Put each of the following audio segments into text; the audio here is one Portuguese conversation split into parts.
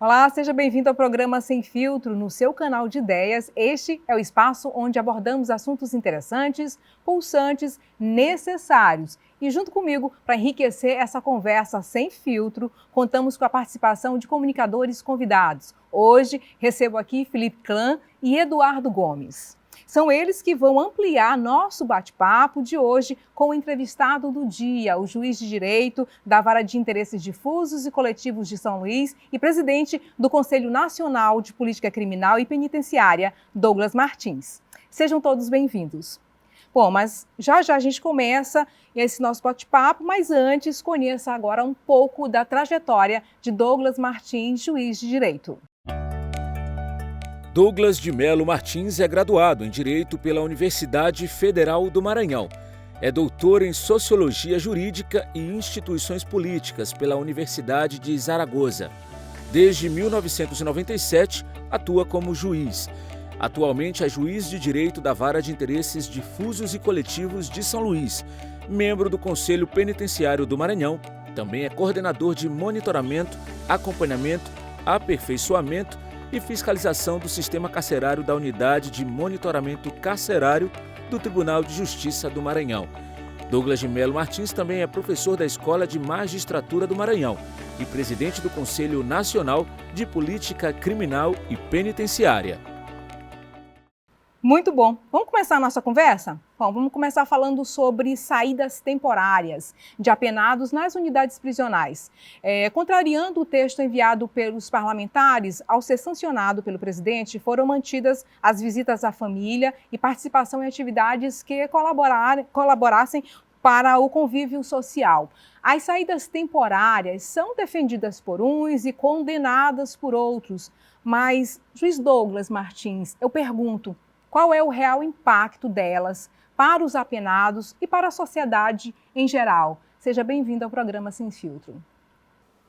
Olá, seja bem-vindo ao programa Sem Filtro, no seu canal de ideias. Este é o espaço onde abordamos assuntos interessantes, pulsantes, necessários. E junto comigo, para enriquecer essa conversa sem filtro, contamos com a participação de comunicadores convidados. Hoje, recebo aqui Felipe Clã e Eduardo Gomes. São eles que vão ampliar nosso bate-papo de hoje com o entrevistado do dia, o juiz de direito da Vara de Interesses Difusos e Coletivos de São Luís e presidente do Conselho Nacional de Política Criminal e Penitenciária, Douglas Martins. Sejam todos bem-vindos. Bom, mas já a gente começa esse nosso bate-papo, mas antes conheça agora um pouco da trajetória de Douglas Martins, juiz de direito. Douglas de Melo Martins é graduado em Direito pela Universidade Federal do Maranhão. É doutor em Sociologia Jurídica e Instituições Políticas pela Universidade de Zaragoza. Desde 1997, atua como juiz. Atualmente é juiz de direito da Vara de Interesses Difusos e Coletivos de São Luís, membro do Conselho Penitenciário do Maranhão. Também é coordenador de monitoramento, acompanhamento, aperfeiçoamento e fiscalização do sistema carcerário da Unidade de Monitoramento Carcerário do Tribunal de Justiça do Maranhão. Douglas de Melo Martins também é professor da Escola de Magistratura do Maranhão e presidente do Conselho Nacional de Política Criminal e Penitenciária. Muito bom. Vamos começar a nossa conversa? Bom, vamos começar falando sobre saídas temporárias de apenados nas unidades prisionais. Contrariando o texto enviado pelos parlamentares, ao ser sancionado pelo presidente, foram mantidas as visitas à família e participação em atividades que colaborassem para o convívio social. As saídas temporárias são defendidas por uns e condenadas por outros. Mas, juiz Douglas Martins, eu pergunto, qual é o real impacto delas para os apenados e para a sociedade em geral? Seja bem-vindo ao programa Sem Filtro.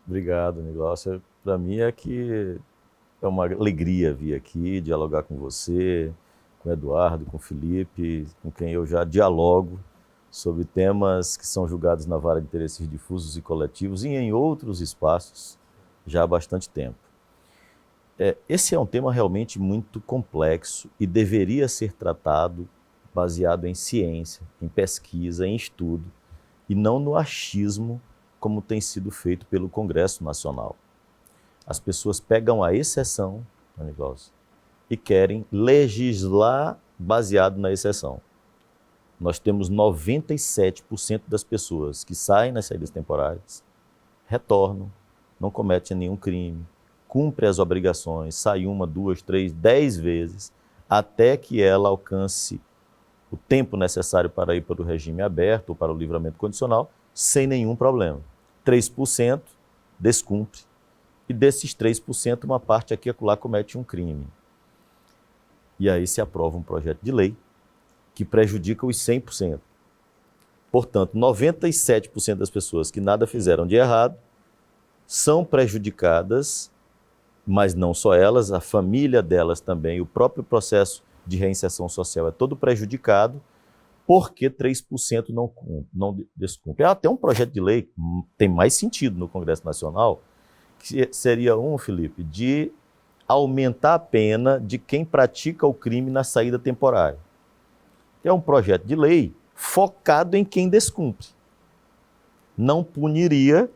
Obrigado, Nilócia. Para mim é uma alegria vir aqui dialogar com você, com o Eduardo, com o Felipe, com quem eu já dialogo sobre temas que são julgados na Vara de Interesses Difusos e Coletivos e em outros espaços já há bastante tempo. Esse é um tema realmente muito complexo e deveria ser tratado baseado em ciência, em pesquisa, em estudo, e não no achismo como tem sido feito pelo Congresso Nacional. As pessoas pegam a exceção, e querem legislar baseado na exceção. Nós temos 97% das pessoas que saem nas saídas temporárias, retornam, não cometem nenhum crime, cumpre as obrigações, sai 1, 2, 3, 10 vezes, até que ela alcance o tempo necessário para ir para o regime aberto ou para o livramento condicional, sem nenhum problema. 3% descumpre. E desses 3%, uma parte aqui e acolá comete um crime. E aí se aprova um projeto de lei que prejudica os 100%. Portanto, 97% das pessoas que nada fizeram de errado são prejudicadas, mas não só elas, a família delas também, o próprio processo de reinserção social é todo prejudicado, porque 3% não descumpre. Há até um projeto de lei, tem mais sentido no Congresso Nacional, que seria Felipe, de aumentar a pena de quem pratica o crime na saída temporária. É um projeto de lei focado em quem descumpre. Não puniria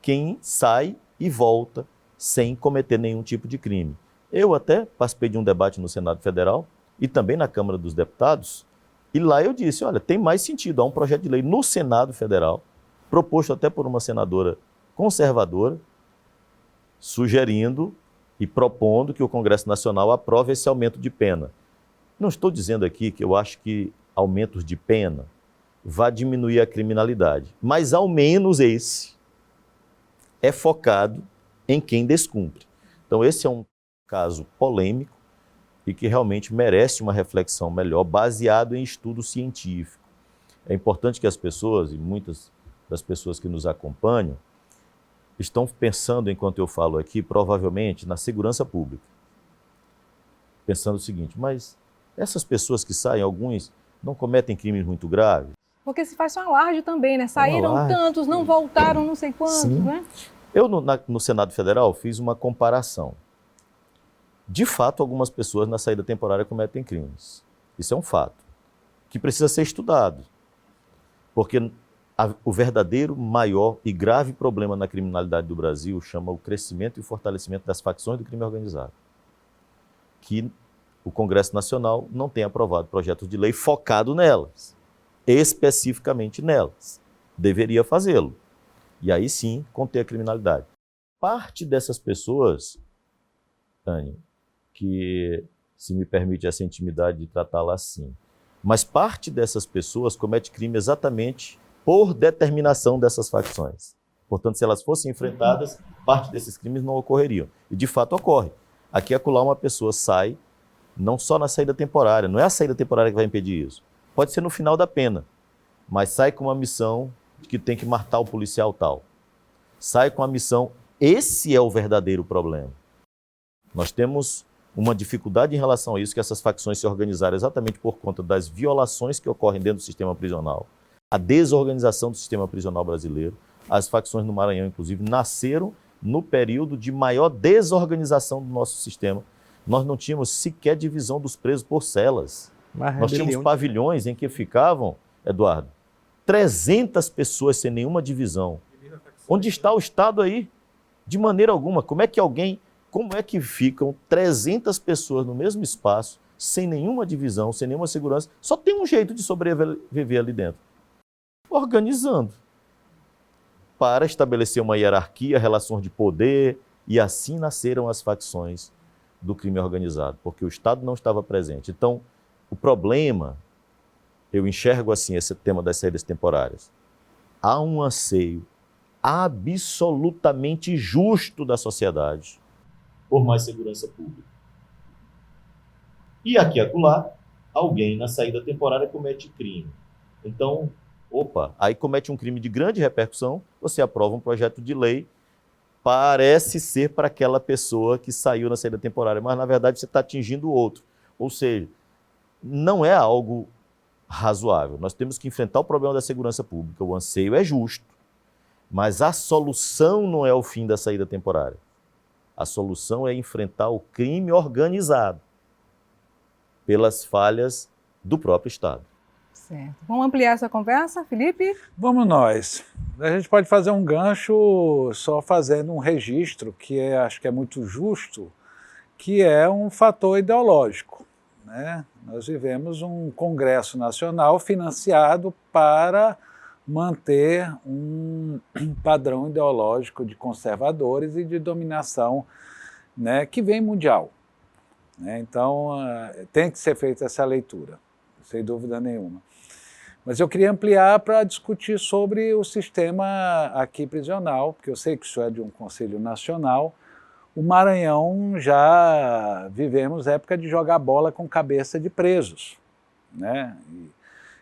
quem sai e volta sem cometer nenhum tipo de crime. Eu até participei de um debate no Senado Federal e também na Câmara dos Deputados, e lá eu disse, olha, tem mais sentido, há um projeto de lei no Senado Federal, proposto até por uma senadora conservadora, sugerindo e propondo que o Congresso Nacional aprove esse aumento de pena. Não estou dizendo aqui que eu acho que aumentos de pena vai diminuir a criminalidade, mas ao menos esse é focado em quem descumpre. Então esse é um caso polêmico e que realmente merece uma reflexão melhor, baseado em estudo científico. É importante que as pessoas, e muitas das pessoas que nos acompanham, estão pensando, enquanto eu falo aqui, provavelmente na segurança pública. Pensando o seguinte, mas essas pessoas que saem, alguns não cometem crimes muito graves? Porque se faz um alarde também, né? Saíram tantos, não voltaram não sei quantos, Sim. né? Eu, no Senado Federal, fiz uma comparação. De fato, algumas pessoas na saída temporária cometem crimes. Isso é um fato, que precisa ser estudado. Porque o verdadeiro, maior e grave problema na criminalidade do Brasil chama o crescimento e o fortalecimento das facções do crime organizado. Que o Congresso Nacional não tem aprovado projetos de lei focado nelas, especificamente nelas. Deveria fazê-lo. E aí sim, conter a criminalidade. Parte dessas pessoas, Tânia, que se me permite essa intimidade de tratá-la assim, mas parte dessas pessoas comete crime exatamente por determinação dessas facções. Portanto, se elas fossem enfrentadas, parte desses crimes não ocorreriam. E de fato ocorre. Aqui e acolá uma pessoa sai, não só na saída temporária, não é a saída temporária que vai impedir isso. Pode ser no final da pena, mas sai com uma missão de que tem que matar o policial tal. Sai com a missão, esse é o verdadeiro problema. Nós temos uma dificuldade em relação a isso, que essas facções se organizaram exatamente por conta das violações que ocorrem dentro do sistema prisional, a desorganização do sistema prisional brasileiro. As facções no Maranhão, inclusive, nasceram no período de maior desorganização do nosso sistema. Nós não tínhamos sequer divisão dos presos por celas. Nós tínhamos pavilhões em que ficavam, Eduardo, 300 pessoas sem nenhuma divisão. Onde está o Estado aí? De maneira alguma. Como é que ficam 300 pessoas no mesmo espaço, sem nenhuma divisão, sem nenhuma segurança? Só tem um jeito de sobreviver ali dentro. Organizando. Para estabelecer uma hierarquia, relações de poder, e assim nasceram as facções do crime organizado, porque o Estado não estava presente. Então, o problema, eu enxergo assim esse tema das saídas temporárias. Há um anseio absolutamente justo da sociedade por mais segurança pública. E aqui e acolá, alguém na saída temporária comete crime. Então, aí comete um crime de grande repercussão, você aprova um projeto de lei, parece ser para aquela pessoa que saiu na saída temporária, mas na verdade você está atingindo o outro. Ou seja, não é algo razoável. Nós temos que enfrentar o problema da segurança pública. O anseio é justo, mas a solução não é o fim da saída temporária. A solução é enfrentar o crime organizado pelas falhas do próprio Estado. Certo. Vamos ampliar essa conversa, Felipe? Vamos nós. A gente pode fazer um gancho só fazendo um registro que acho que é muito justo, que é um fator ideológico, né? Nós vivemos um Congresso Nacional financiado para manter um padrão ideológico de conservadores e de dominação, né, que vem mundial. Né? Então, tem que ser feita essa leitura, sem dúvida nenhuma. Mas eu queria ampliar para discutir sobre o sistema aqui prisional, porque eu sei que isso é de um Conselho Nacional. O Maranhão já vivemos época de jogar bola com cabeça de presos, né?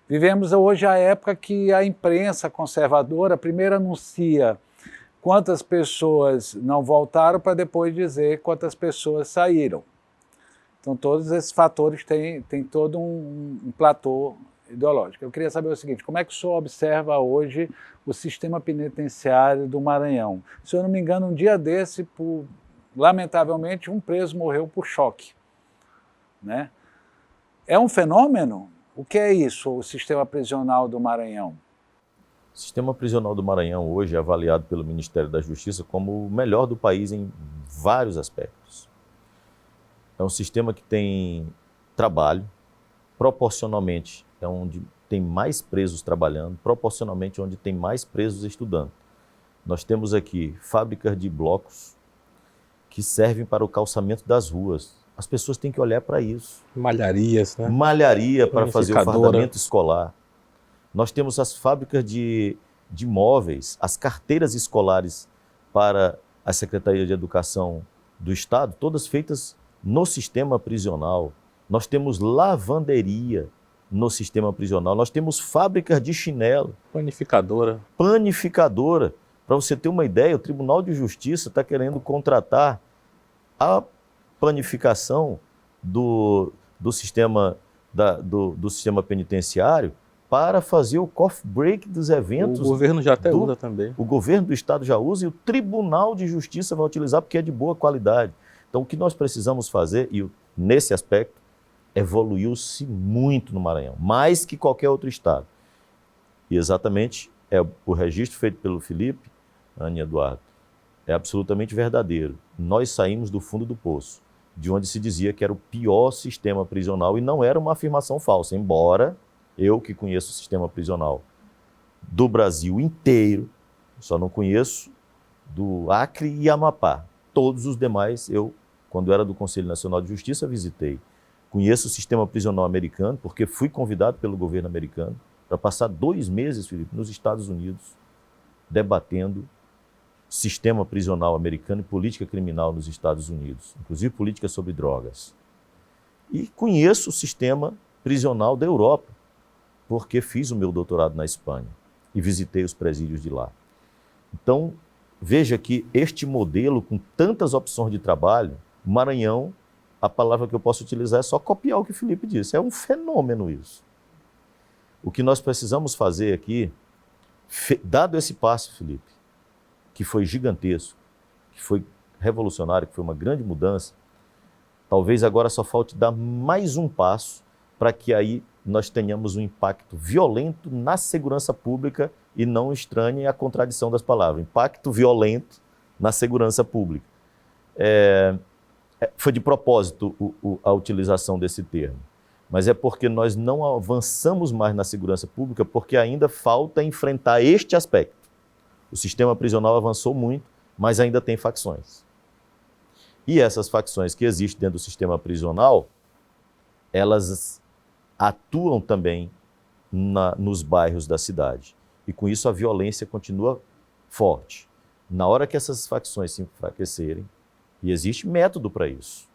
Vivemos hoje a época que a imprensa conservadora primeiro anuncia quantas pessoas não voltaram para depois dizer quantas pessoas saíram. Então todos esses fatores têm todo um platô ideológico. Eu queria saber o seguinte, como é que o senhor observa hoje o sistema penitenciário do Maranhão? Se eu não me engano, um dia desse, lamentavelmente, um preso morreu por choque, né? É um fenômeno? O que é isso, o sistema prisional do Maranhão? O sistema prisional do Maranhão hoje é avaliado pelo Ministério da Justiça como o melhor do país em vários aspectos. É um sistema que tem trabalho, proporcionalmente é onde tem mais presos trabalhando, proporcionalmente onde tem mais presos estudando. Nós temos aqui fábricas de blocos que servem para o calçamento das ruas. As pessoas têm que olhar para isso. Malharias, né? Malharia para fazer o fardamento escolar. Nós temos as fábricas de móveis, as carteiras escolares para a Secretaria de Educação do Estado, todas feitas no sistema prisional. Nós temos lavanderia no sistema prisional. Nós temos fábricas de chinelo. Panificadora. Panificadora. Para você ter uma ideia, o Tribunal de Justiça está querendo contratar a panificação do sistema penitenciário para fazer o coffee break dos eventos. O governo já até usa também. O governo do estado já usa e o Tribunal de Justiça vai utilizar porque é de boa qualidade. Então, o que nós precisamos fazer, e nesse aspecto, evoluiu-se muito no Maranhão, mais que qualquer outro estado. E exatamente o registro feito pelo Felipe, Ana e Eduardo, é absolutamente verdadeiro. Nós saímos do fundo do poço, de onde se dizia que era o pior sistema prisional, e não era uma afirmação falsa, embora eu, que conheço o sistema prisional do Brasil inteiro, só não conheço do Acre e Amapá. Todos os demais, eu, quando era do Conselho Nacional de Justiça, visitei. Conheço o sistema prisional americano, porque fui convidado pelo governo americano para passar 2 meses, Felipe, nos Estados Unidos, debatendo sistema prisional americano e política criminal nos Estados Unidos, inclusive política sobre drogas. E conheço o sistema prisional da Europa, porque fiz o meu doutorado na Espanha e visitei os presídios de lá. Então, veja que este modelo, com tantas opções de trabalho, o Maranhão, a palavra que eu posso utilizar é só copiar o que o Felipe disse. É um fenômeno isso. O que nós precisamos fazer aqui, dado esse passo, Felipe, que foi gigantesco, que foi revolucionário, que foi uma grande mudança, talvez agora só falte dar mais um passo para que aí nós tenhamos um impacto violento na segurança pública e não estranhe a contradição das palavras. Impacto violento na segurança pública. Foi de propósito a utilização desse termo, mas é porque nós não avançamos mais na segurança pública porque ainda falta enfrentar este aspecto. O sistema prisional avançou muito, mas ainda tem facções. E essas facções que existem dentro do sistema prisional, elas atuam também nos bairros da cidade. E com isso a violência continua forte. Na hora que essas facções se enfraquecerem, e existe método para isso,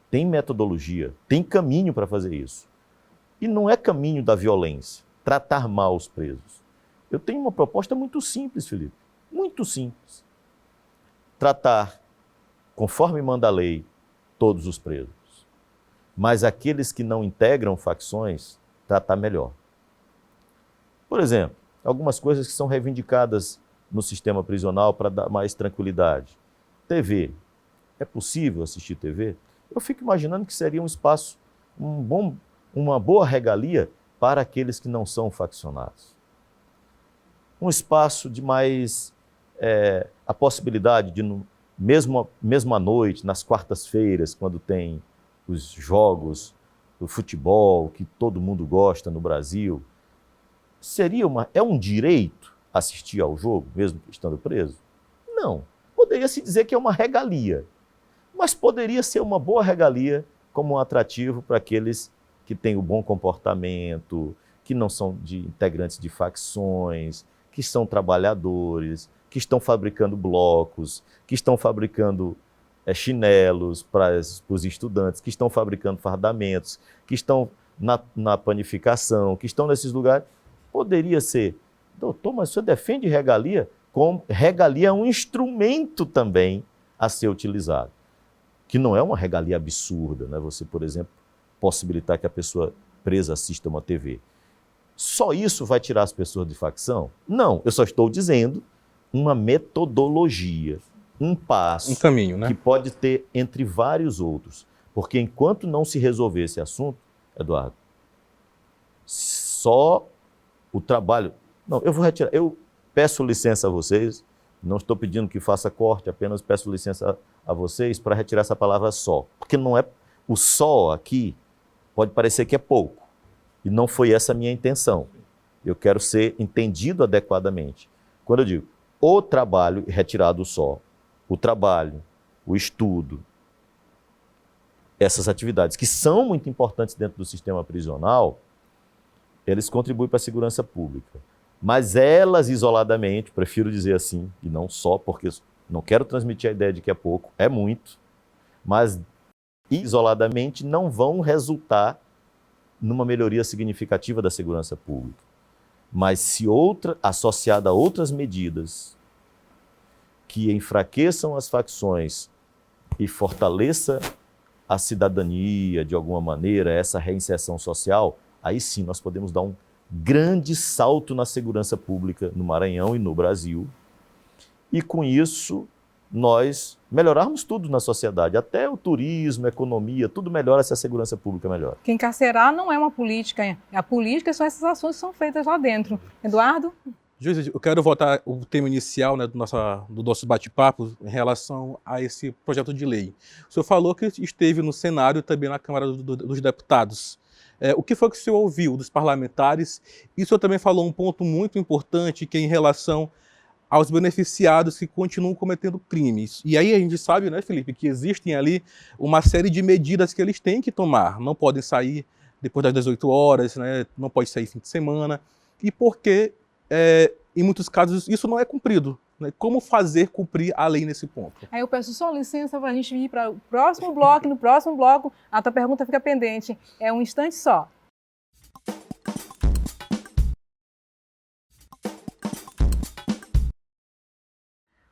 tem metodologia, tem caminho para fazer isso. E não é caminho da violência, tratar mal os presos. Eu tenho uma proposta muito simples, Felipe, muito simples. Tratar, conforme manda a lei, todos os presos. Mas aqueles que não integram facções, tratar melhor. Por exemplo, algumas coisas que são reivindicadas no sistema prisional para dar mais tranquilidade. TV. É possível assistir TV? Eu fico imaginando que seria um espaço, uma boa regalia para aqueles que não são faccionados. Um espaço de mais a possibilidade de, mesmo à noite, nas quartas-feiras, quando tem os jogos do futebol que todo mundo gosta no Brasil, é um direito assistir ao jogo, mesmo estando preso? Não. Poderia se dizer que é uma regalia, mas poderia ser uma boa regalia como um atrativo para aqueles que têm o bom comportamento, que não são integrantes de facções, que são trabalhadores, que estão fabricando blocos, que estão fabricando chinelos para os estudantes, que estão fabricando fardamentos, que estão na panificação, que estão nesses lugares. Poderia ser, doutor, mas o senhor defende regalia? Como regalia é um instrumento também a ser utilizado, que não é uma regalia absurda, né? Você, por exemplo, possibilitar que a pessoa presa assista uma TV. Só isso vai tirar as pessoas de facção? Não, eu só estou dizendo uma metodologia, um passo, um caminho, né? Que pode ter entre vários outros. Porque enquanto não se resolver esse assunto, Eduardo, só o trabalho... Não, eu vou retirar... Eu peço licença a vocês, não estou pedindo que faça corte, apenas peço licença a vocês para retirar essa palavra só. Porque não é... O só aqui pode parecer que é pouco. E não foi essa a minha intenção. Eu quero ser entendido adequadamente. Quando eu digo o trabalho, retirado o só, o trabalho, o estudo, essas atividades que são muito importantes dentro do sistema prisional, eles contribuem para a segurança pública. Mas elas isoladamente, prefiro dizer assim, e não só, porque não quero transmitir a ideia de que é pouco, é muito, mas isoladamente não vão resultar numa melhoria significativa da segurança pública. Mas se associada a outras medidas que enfraqueçam as facções e fortaleça a cidadania de alguma maneira, essa reinserção social, aí sim nós podemos dar um grande salto na segurança pública no Maranhão e no Brasil, e com isso nós melhorarmos tudo na sociedade, até o turismo, a economia, tudo melhora se a segurança pública melhora. Que encarcerar não é uma política, a política são essas ações que são feitas lá dentro. Eduardo? Juiz, eu quero voltar ao tema inicial, né, do nosso bate-papo em relação a esse projeto de lei. O senhor falou que esteve no Senado e também na Câmara dos Deputados. O que foi que o senhor ouviu dos parlamentares? E o senhor também falou um ponto muito importante, que é em relação aos beneficiados que continuam cometendo crimes. E aí a gente sabe, né, Felipe, que existem ali uma série de medidas que eles têm que tomar. Não podem sair depois das 18 horas, né, não pode sair fim de semana. E porque, em muitos casos, isso não é cumprido. Né? Como fazer cumprir a lei nesse ponto? Aí eu peço só licença para a gente ir para o próximo bloco. No próximo bloco, a tua pergunta fica pendente. É um instante só.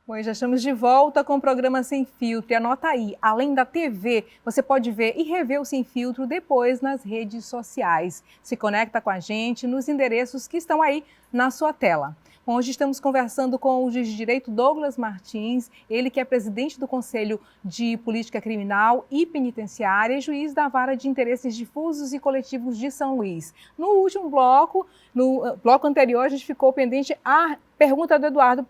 Bom, já estamos de volta com o programa Sem Filtro. E anota aí, além da TV, você pode ver e rever o Sem Filtro depois nas redes sociais. Se conecta com a gente nos endereços que estão aí na sua tela. Bom, hoje estamos conversando com o juiz de direito Douglas Martins, ele que é presidente do Conselho de Política Criminal e Penitenciária e juiz da Vara de Interesses Difusos e Coletivos de São Luís. No último bloco, no bloco anterior, a gente ficou pendente a pergunta do Eduardo.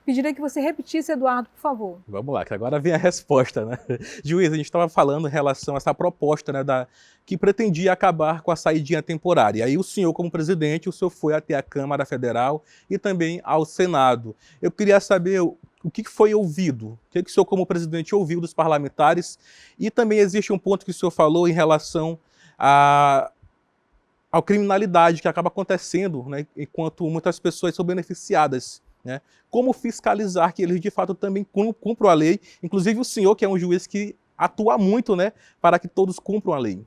Pediria que você repetisse, Eduardo, por favor. Vamos lá, que agora vem a resposta, né? Juiz, a gente estava falando em relação a essa proposta, né, que pretendia acabar com a saidinha temporária. Aí o senhor, como presidente, o senhor foi até a Câmara Federal e também ao Senado. Eu queria saber o que foi ouvido, o que o senhor, como presidente, ouviu dos parlamentares, e também existe um ponto que o senhor falou em relação à criminalidade que acaba acontecendo, né, enquanto muitas pessoas são beneficiadas. Né? Como fiscalizar que eles de fato também cumpram a lei, inclusive o senhor, que é um juiz que atua muito, né, para que todos cumpram a lei.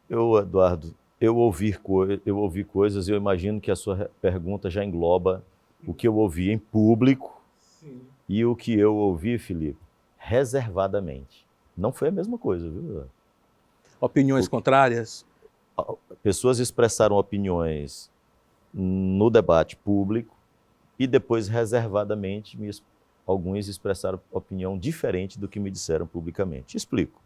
Eduardo, eu ouvi coisas, eu imagino que a sua pergunta já engloba o que eu ouvi em público. Sim. E o que eu ouvi, Felipe, reservadamente. Não foi a mesma coisa, viu? Opiniões contrárias? Pessoas expressaram opiniões no debate público e depois, reservadamente, alguns expressaram opinião diferente do que me disseram publicamente. Explico.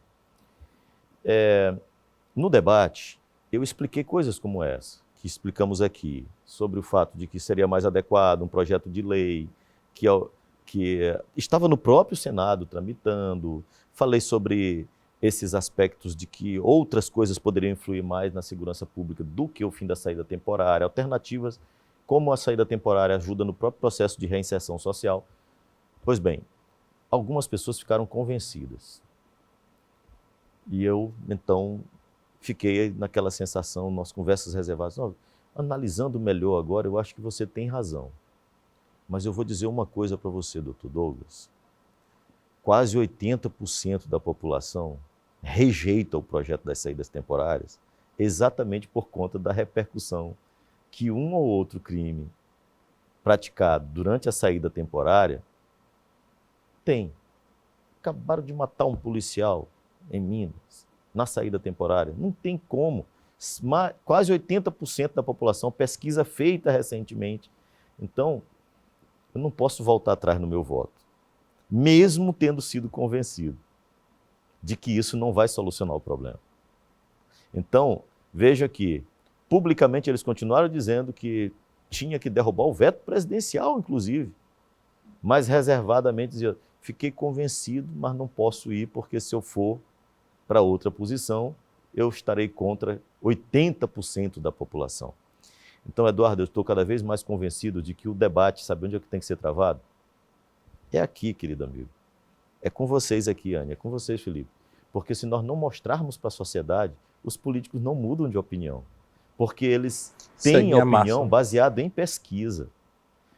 No debate, eu expliquei coisas como essa, que explicamos aqui, sobre o fato de que seria mais adequado um projeto de lei que estava no próprio Senado tramitando, falei sobre esses aspectos de que outras coisas poderiam influir mais na segurança pública do que o fim da saída temporária, alternativas, como a saída temporária ajuda no próprio processo de reinserção social. Pois bem, algumas pessoas ficaram convencidas. E eu, então, fiquei naquela sensação, nas conversas reservadas, analisando melhor agora, eu acho que você tem razão. Mas eu vou dizer uma coisa para você, doutor Douglas. Quase 80% da população rejeita o projeto das saídas temporárias exatamente por conta da repercussão que um ou outro crime praticado durante a saída temporária tem. Acabaram de matar um policial em Minas, na saída temporária. Não tem como. Quase 80% da população, pesquisa feita recentemente. Então, eu não posso voltar atrás no meu voto, mesmo tendo sido convencido de que isso não vai solucionar o problema. Então, veja que, publicamente, eles continuaram dizendo que tinha que derrubar o veto presidencial, inclusive, mas reservadamente diziam, fiquei convencido, mas não posso ir, porque se eu for para outra posição, eu estarei contra 80% da população. Então, Eduardo, eu estou cada vez mais convencido de que o debate, sabe onde é que tem que ser travado? É aqui, querido amigo. É com vocês aqui, Ania, é com vocês, Felipe. Porque se nós não mostrarmos para a sociedade, os políticos não mudam de opinião. Porque eles têm a opinião baseada em pesquisa.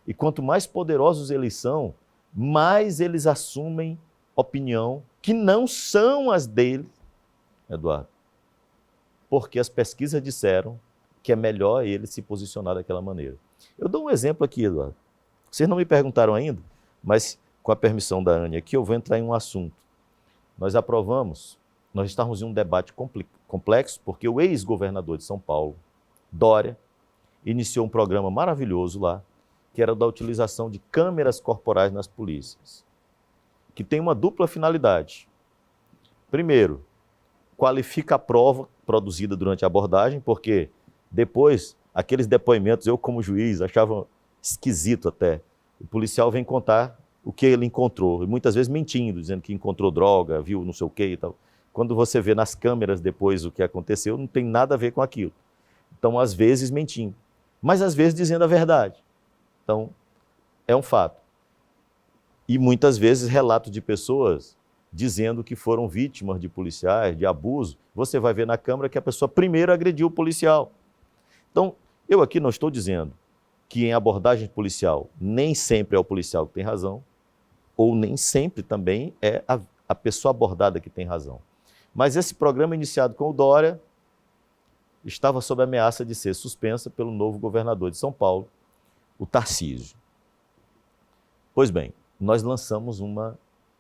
E quanto mais poderosos eles são, mais eles assumem opinião que não são as deles, Eduardo. Porque as pesquisas disseram que é melhor ele se posicionar daquela maneira. Eu dou um exemplo aqui, Eduardo. Vocês não me perguntaram ainda, mas com a permissão da Ania aqui, eu vou entrar em um assunto. Nós aprovamos, nós estávamos em um debate complexo, porque o ex-governador de São Paulo, Dória, iniciou um programa maravilhoso lá, que era da utilização de câmeras corporais nas polícias, que tem uma dupla finalidade. Primeiro, qualifica a prova produzida durante a abordagem, porque depois, aqueles depoimentos, eu como juiz achava esquisito até. O policial vem contar o que ele encontrou, e muitas vezes mentindo, dizendo que encontrou droga, viu não sei o que e tal. Quando você vê nas câmeras depois o que aconteceu, não tem nada a ver com aquilo. Então, às vezes mentindo, mas às vezes dizendo a verdade. Então, é um fato. E muitas vezes relatos de pessoas dizendo que foram vítimas de policiais, de abuso. Você vai ver na câmera que a pessoa primeiro agrediu o policial. Então, eu aqui não estou dizendo que em abordagem policial nem sempre é o policial que tem razão, ou nem sempre também é a pessoa abordada que tem razão. Mas esse programa iniciado com o Dória estava sob ameaça de ser suspensa pelo novo governador de São Paulo, o Tarcísio. Pois bem, nós lançamos uma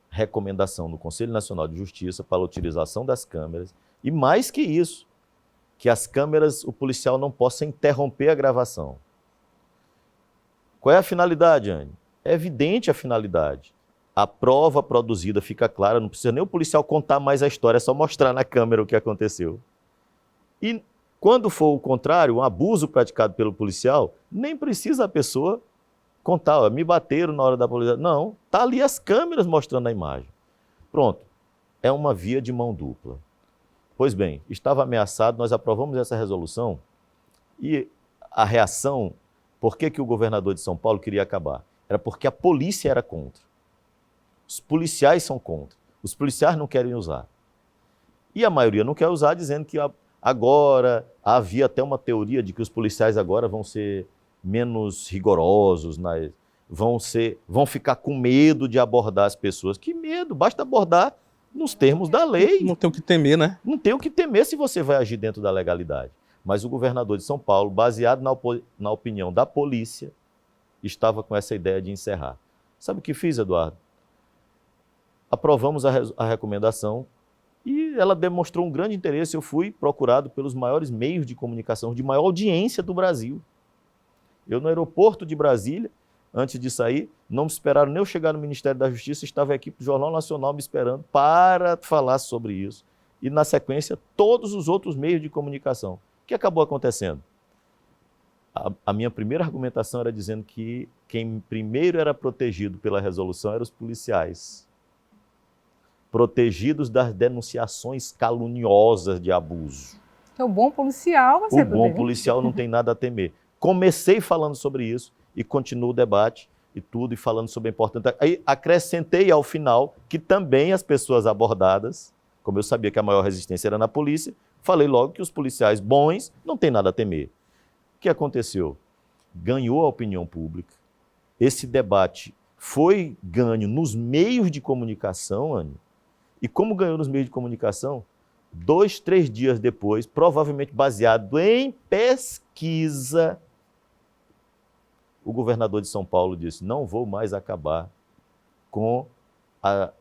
recomendação no Conselho Nacional de Justiça para a utilização das câmeras e, mais que isso, que as câmeras, o policial não possa interromper a gravação. Qual é a finalidade, Anne? É evidente a finalidade. A prova produzida fica clara, não precisa nem o policial contar mais a história, é só mostrar na câmera o que aconteceu. E quando for o contrário, um abuso praticado pelo policial, nem precisa a pessoa contar, ó, me bateram na hora da polícia. Não, está ali as câmeras mostrando a imagem. Pronto, é uma via de mão dupla. Pois bem, estava ameaçado, nós aprovamos essa resolução e a reação, por que o governador de São Paulo queria acabar? Era porque a polícia era contra. Os policiais são contra. Os policiais não querem usar. E a maioria não quer usar, dizendo que agora havia até uma teoria de que os policiais agora vão ser menos rigorosos, vão ficar com medo de abordar as pessoas. Que medo? Basta abordar nos termos da lei. Não tem o que temer, né? Não tem o que temer se você vai agir dentro da legalidade. Mas o governador de São Paulo, baseado na opinião da polícia, estava com essa ideia de encerrar. Sabe o que fiz, Eduardo? Aprovamos a recomendação e ela demonstrou um grande interesse. Eu fui procurado pelos maiores meios de comunicação, de maior audiência do Brasil. Eu no aeroporto de Brasília, antes de sair, não me esperaram nem eu chegar no Ministério da Justiça, estava a equipe do Jornal Nacional me esperando para falar sobre isso. E na sequência, todos os outros meios de comunicação. O que acabou acontecendo? A minha primeira argumentação era dizendo que quem primeiro era protegido pela resolução eram os policiais, protegidos das denunciações caluniosas de abuso. Então, o bom policial vai ser protegido. O bom policial não tem nada a temer. Comecei falando sobre isso e continuo o debate e tudo, e falando sobre a importância. Aí acrescentei ao final que também as pessoas abordadas, como eu sabia que a maior resistência era na polícia, falei logo que os policiais bons não têm nada a temer. O que aconteceu? Ganhou a opinião pública. Esse debate foi ganho nos meios de comunicação, Anny. E como ganhou nos meios de comunicação? 2, 3 dias depois, provavelmente baseado em pesquisa, o governador de São Paulo disse: não vou mais acabar com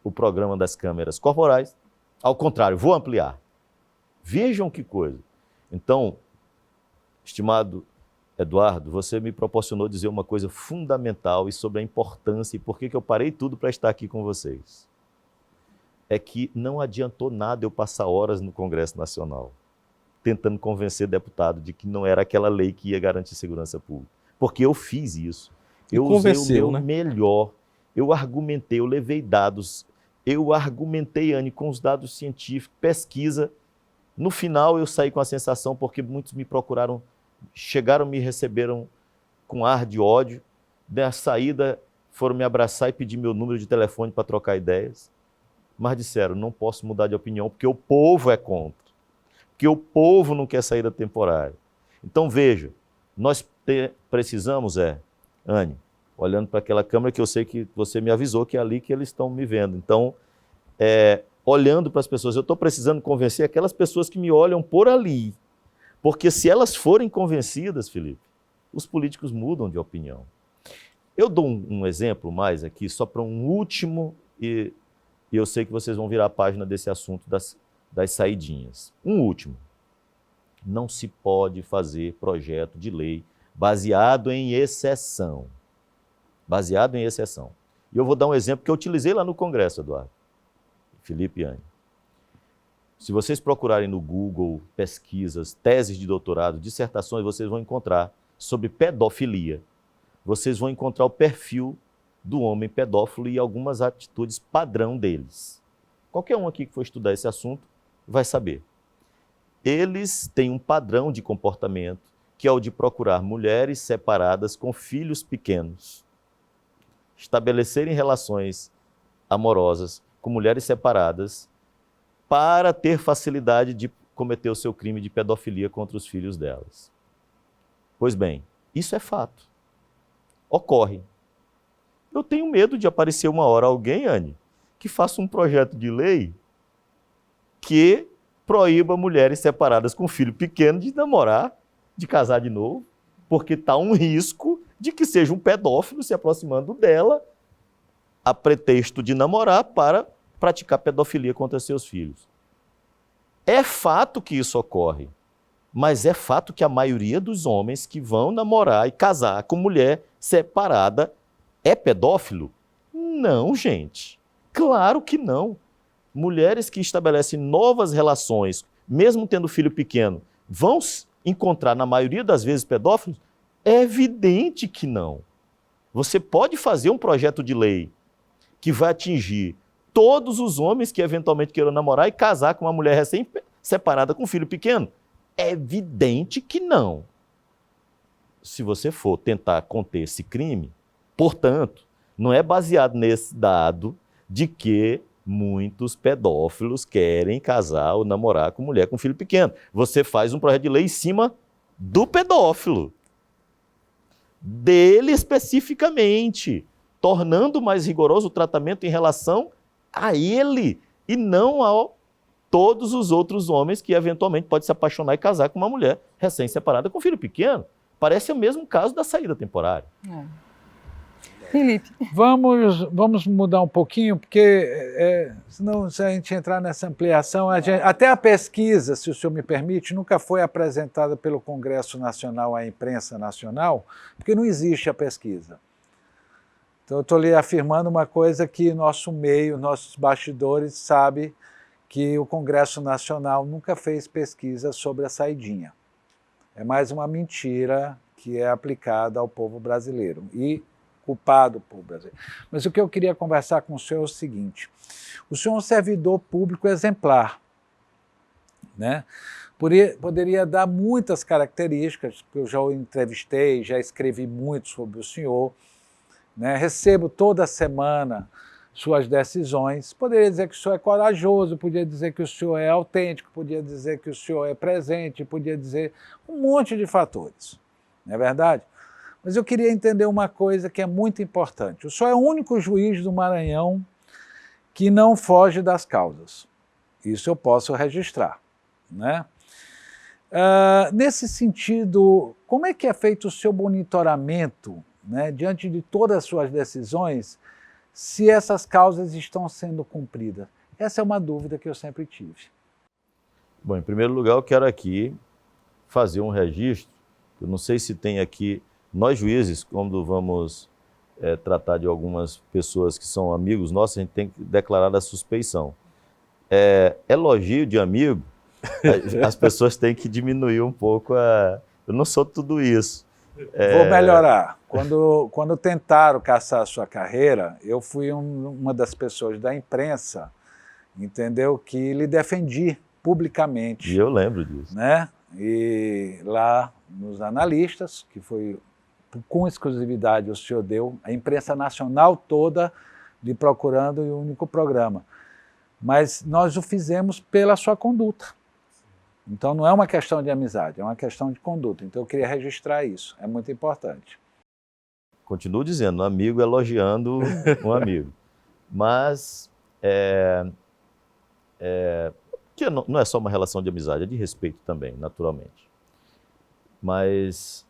o programa das câmeras corporais, ao contrário, vou ampliar. Vejam que coisa. Então, estimado Eduardo, você me proporcionou dizer uma coisa fundamental e sobre a importância e por que eu parei tudo para estar aqui com vocês. É que não adiantou nada eu passar horas no Congresso Nacional tentando convencer deputado de que não era aquela lei que ia garantir segurança pública. Porque eu fiz isso. Eu usei o meu melhor, eu argumentei, eu levei dados, eu argumentei, Anny, com os dados científicos, pesquisa. No final eu saí com a sensação, porque muitos me procuraram, chegaram, me receberam com ar de ódio, da saída foram me abraçar e pedir meu número de telefone para trocar ideias. Mas disseram: não posso mudar de opinião porque o povo é contra, porque o povo não quer saída temporária. Então veja, nós precisamos, Anny, olhando para aquela câmera que eu sei que você me avisou que é ali que eles estão me vendo. Então, olhando para as pessoas, eu estou precisando convencer aquelas pessoas que me olham por ali. Porque se elas forem convencidas, Felipe, os políticos mudam de opinião. Eu dou um exemplo mais aqui, só para um último, e eu sei que vocês vão virar a página desse assunto das saidinhas. Um último. Não se pode fazer projeto de lei baseado em exceção. Baseado em exceção. E eu vou dar um exemplo que eu utilizei lá no Congresso, Eduardo. Felipe e Anne. Se vocês procurarem no Google pesquisas, teses de doutorado, dissertações, vocês vão encontrar sobre pedofilia. Vocês vão encontrar o perfil do homem pedófilo e algumas atitudes padrão deles. Qualquer um aqui que for estudar esse assunto vai saber. Eles têm um padrão de comportamento que é o de procurar mulheres separadas com filhos pequenos, estabelecerem relações amorosas com mulheres separadas para ter facilidade de cometer o seu crime de pedofilia contra os filhos delas. Pois bem, isso é fato. Ocorre. Eu tenho medo de aparecer uma hora alguém, Anne, que faça um projeto de lei que proíba mulheres separadas com filho pequeno de namorar, de casar de novo, porque está um risco de que seja um pedófilo se aproximando dela a pretexto de namorar para praticar pedofilia contra seus filhos. É fato que isso ocorre, mas é fato que a maioria dos homens que vão namorar e casar com mulher separada é pedófilo? Não, gente. Claro que não. Mulheres que estabelecem novas relações, mesmo tendo filho pequeno, vão encontrar, na maioria das vezes, pedófilos? É evidente que não. Você pode fazer um projeto de lei que vai atingir todos os homens que eventualmente queiram namorar e casar com uma mulher recém-separada com um filho pequeno? É evidente que não. Se você for tentar conter esse crime, portanto, não é baseado nesse dado de que muitos pedófilos querem casar ou namorar com mulher com filho pequeno. Você faz um projeto de lei em cima do pedófilo, dele especificamente, tornando mais rigoroso o tratamento em relação a ele e não a todos os outros homens que eventualmente podem se apaixonar e casar com uma mulher recém-separada com filho pequeno. Parece o mesmo caso da saída temporária. Felipe. Vamos mudar um pouquinho, porque senão, se a gente entrar nessa ampliação, até a pesquisa, se o senhor me permite, nunca foi apresentada pelo Congresso Nacional à imprensa nacional, porque não existe a pesquisa. Então, eu estou lhe afirmando uma coisa que nosso meio, nossos bastidores, sabe que o Congresso Nacional nunca fez pesquisa sobre a saidinha. É mais uma mentira que é aplicada ao povo brasileiro e culpado por brasileiro. Mas o que eu queria conversar com o senhor é o seguinte: o senhor é um servidor público exemplar, né? Poderia dar muitas características, porque eu já o entrevistei, já escrevi muito sobre o senhor, né? Recebo toda semana suas decisões. Poderia dizer que o senhor é corajoso, podia dizer que o senhor é autêntico, podia dizer que o senhor é presente, podia dizer um monte de fatores, não é verdade? Mas eu queria entender uma coisa que é muito importante. O senhor é o único juiz do Maranhão que não foge das causas. Isso eu posso registrar, né? Nesse sentido, como é que é feito o seu monitoramento, né, diante de todas as suas decisões, se essas causas estão sendo cumpridas? Essa é uma dúvida que eu sempre tive. Bom, em primeiro lugar, eu quero aqui fazer um registro. Eu não sei se tem aqui, nós juízes, quando vamos tratar de algumas pessoas que são amigos nossos, a gente tem que declarar a suspeição. Elogio de amigo, as pessoas têm que diminuir um pouco eu não sou tudo isso. Vou melhorar. Quando tentaram caçar a sua carreira, eu fui uma das pessoas da imprensa, entendeu, que lhe defendi publicamente. E eu lembro disso. Né? E lá nos analistas, que foi com exclusividade o senhor deu, a imprensa nacional toda lhe procurando e o único programa. Mas nós o fizemos pela sua conduta. Então não é uma questão de amizade, é uma questão de conduta. Então eu queria registrar isso, é muito importante. Continuo dizendo, um amigo elogiando um amigo. Mas que não é só uma relação de amizade, é de respeito também, naturalmente. Mas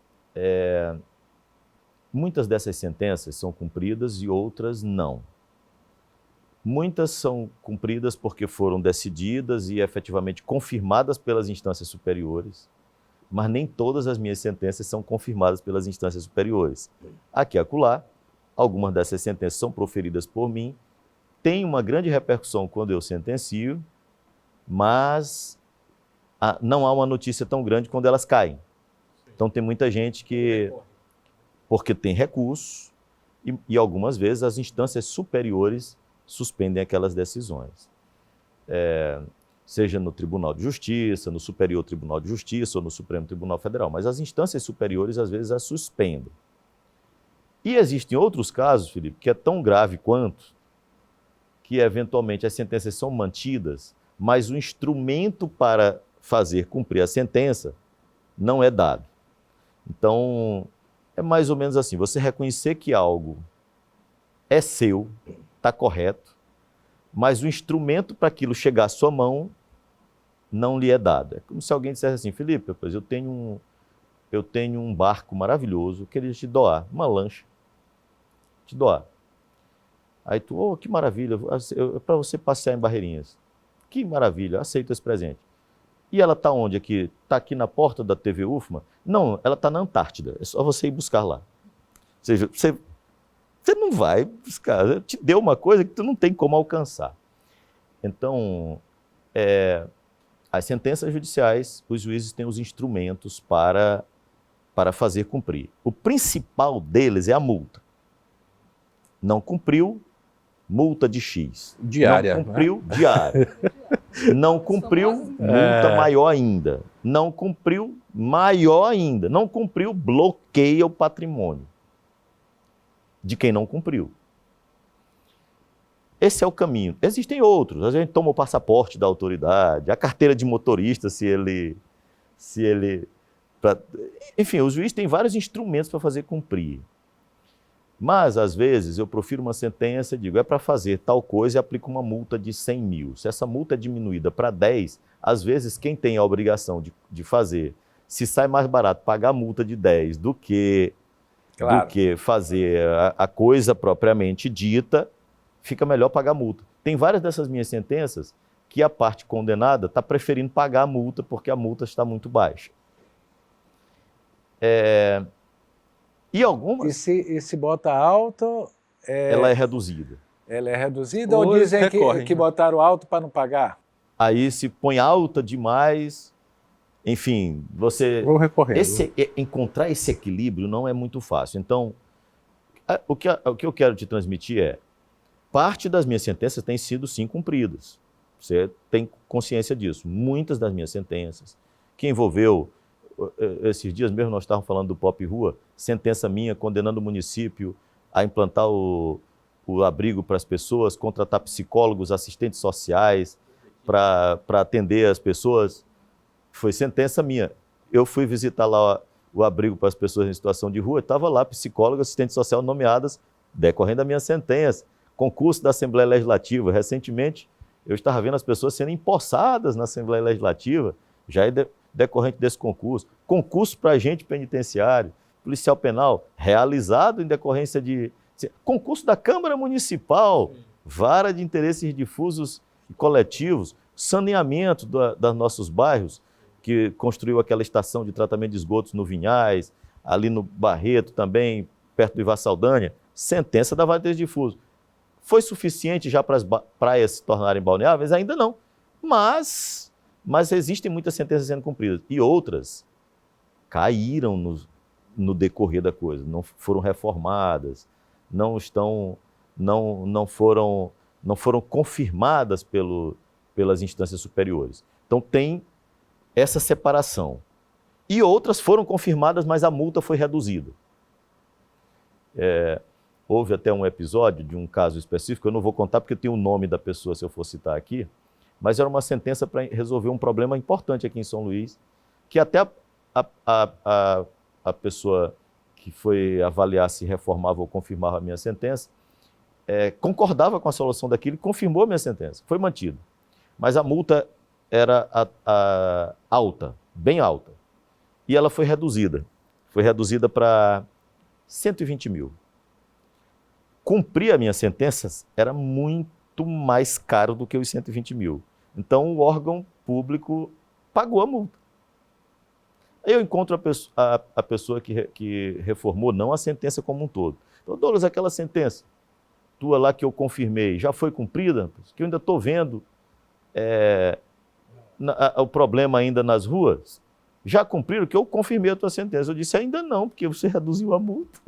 muitas dessas sentenças são cumpridas e outras não. Muitas são cumpridas porque foram decididas e efetivamente confirmadas pelas instâncias superiores. mas nem todas as minhas sentenças são confirmadas pelas instâncias superiores. Aqui e acolá, algumas dessas sentenças são proferidas por mim, tem uma grande repercussão quando eu sentencio, mas não há uma notícia tão grande quando elas caem. Então tem muita gente que, porque tem recurso, e algumas vezes as instâncias superiores suspendem aquelas decisões. Seja no Tribunal de Justiça, no Superior Tribunal de Justiça ou no Supremo Tribunal Federal, mas as instâncias superiores às vezes as suspendem. E existem outros casos, Felipe, que é tão grave quanto, que eventualmente as sentenças são mantidas, mas o instrumento para fazer cumprir a sentença não é dado. Então, é mais ou menos assim, você reconhecer que algo é seu, está correto, mas o instrumento para aquilo chegar à sua mão não lhe é dado. É como se alguém dissesse assim, Felipe, eu tenho um barco maravilhoso, eu queria te doar, uma lancha, te doar. Aí tu, oh, que maravilha, para você passear em Barreirinhas. Que maravilha, aceito esse presente. E ela está onde aqui? Está aqui na porta da TV UFMA? Não, ela está na Antártida, é só você ir buscar lá. Ou seja, você não vai buscar, te deu uma coisa que tu não tem como alcançar. Então, as sentenças judiciais, os juízes têm os instrumentos para fazer cumprir. O principal deles é a multa. Não cumpriu, multa de X. Diária. Não cumpriu, né? Diária. Não cumpriu, multa maior ainda. Não cumpriu, maior ainda. Não cumpriu, bloqueia o patrimônio de quem não cumpriu. Esse é o caminho. Existem outros. A gente toma o passaporte da autoridade, a carteira de motorista, enfim, o juiz tem vários instrumentos para fazer cumprir. Mas, às vezes, eu profiro uma sentença e digo, é para fazer tal coisa e aplico uma multa de 100 mil. Se essa multa é diminuída para 10, às vezes, quem tem a obrigação de fazer, se sai mais barato pagar a multa de 10 do que fazer a coisa propriamente dita, fica melhor pagar a multa. Tem várias dessas minhas sentenças que a parte condenada está preferindo pagar a multa porque a multa está muito baixa. E algumas... E se bota alto... Ela é reduzida. Ela é reduzida ou dizem que botaram alto para não pagar? Aí se põe alta demais, enfim, você... Vou recorrendo. Encontrar esse equilíbrio não é muito fácil. Então, o que eu quero te transmitir é, parte das minhas sentenças têm sido sim cumpridas. Você tem consciência disso. Muitas das minhas sentenças, que envolveu... Esses dias mesmo nós estávamos falando do Pop Rua, sentença minha condenando o município a implantar o abrigo para as pessoas, contratar psicólogos, assistentes sociais para atender as pessoas. Foi sentença minha. Eu fui visitar lá o abrigo para as pessoas em situação de rua, estava lá psicólogo, assistente social nomeadas, decorrendo da minha sentença. Concurso da Assembleia Legislativa. Recentemente, eu estava vendo as pessoas sendo empossadas na Assembleia Legislativa, já é decorrente desse concurso. Concurso para agente penitenciário, policial penal, realizado em decorrência de... Concurso da Câmara Municipal, vara de interesses difusos e coletivos, saneamento dos nossos bairros, que construiu aquela estação de tratamento de esgotos no Vinhais, ali no Barreto também, perto do Ivar Saldanha, sentença da vara de interesses difusos. Foi suficiente já para as praias se tornarem balneáveis? Ainda não. Mas existem muitas sentenças sendo cumpridas. E outras caíram no decorrer da coisa, não foram reformadas, não foram confirmadas pelas instâncias superiores. Então tem essa separação. E outras foram confirmadas, mas a multa foi reduzida. Houve até um episódio de um caso específico, eu não vou contar porque tem o nome da pessoa se eu for citar aqui, mas era uma sentença para resolver um problema importante aqui em São Luís, que até a pessoa que foi avaliar se reformava ou confirmava a minha sentença, concordava com a solução daquilo e confirmou a minha sentença, foi mantida. Mas a multa era alta, bem alta, e ela foi reduzida para 120 mil. Cumprir a minha sentença era muito mais caro do que os 120 mil. Então, o órgão público pagou a multa. Aí eu encontro a pessoa que reformou, não a sentença como um todo. Então, Douglas, aquela sentença tua lá que eu confirmei, já foi cumprida? Que eu ainda estou vendo o problema ainda nas ruas. Já cumpriram? Que eu confirmei a tua sentença. Eu disse, ainda não, porque você reduziu a multa.